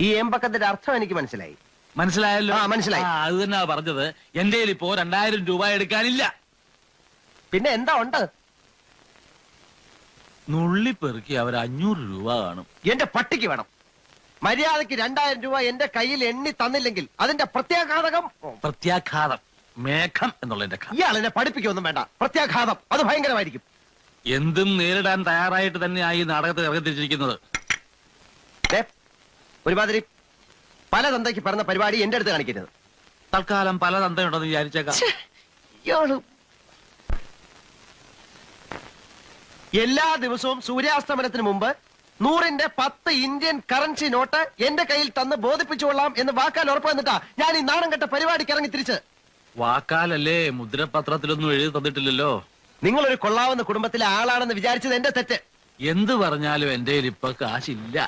ഈ ഏമ്പക്കത്തിന്റെ അർത്ഥം എനിക്ക് മനസ്സിലായി. മനസ്സിലായല്ലോ? മനസ്സിലായി. അത് തന്നെ പറഞ്ഞത്. എന്റെ ഇപ്പോ 2000 രൂപ എടുക്കാനില്ല. പിന്നെ എന്താ ഉണ്ട്? നുള്ളിപ്പെറുക്കി അവർ 500 രൂപ കാണും. എന്റെ പട്ടിക്ക് വേണം. മര്യാദക്ക് 2000 രൂപ എന്റെ കയ്യിൽ എണ്ണി തന്നില്ലെങ്കിൽ അതിന്റെ പ്രത്യാഘാതകം. പ്രത്യാഘാതം മേഘം എന്നുള്ളതിന്റെ ഇയാൾ എന്നെ പഠിപ്പിക്കൊന്നും വേണ്ട. പ്രത്യാഘാതം അത് ഭയങ്കരമായിരിക്കും. എന്തും നേരിടാൻ തയ്യാറായിട്ട് തന്നെയായി ഈ നാടകത്തിൽ ഇറങ്ങിത്തിരിച്ചിരിക്കുന്നത്. ഒരുമാതിരി പല തന്തയ്ക്ക് പറഞ്ഞ പരിപാടി എന്റെ അടുത്ത് കാണിക്കരുത്. തൽക്കാലം പല തന്തയുണ്ടെന്ന് വിചാരിച്ചേക്കാം. എല്ലാ ദിവസവും സൂര്യാസ്തമനത്തിന് മുമ്പ് 100-ന്റെ 10 ഇന്ത്യൻ കറൻസി നോട്ട് എന്റെ കയ്യിൽ തന്ന് ബോധിപ്പിച്ചുകൊള്ളാം എന്ന് വാക്കാൽ ഉറപ്പ് വന്നിട്ടാ ഞാൻ ഈ നാണം കെട്ട പരിപാടിക്ക് ഇറങ്ങി തിരിച്ച്. വാക്കാലല്ലേ, മുദ്രപത്രത്തിലൊന്നും എഴുതി തന്നിട്ടില്ലല്ലോ. നിങ്ങളൊരു കൊള്ളാവുന്ന കുടുംബത്തിലെ ആളാണെന്ന് വിചാരിച്ചത് എന്റെ തെറ്റ്. എന്ത് പറഞ്ഞാലും എന്റെ ഇപ്പൊ കാശില്ല.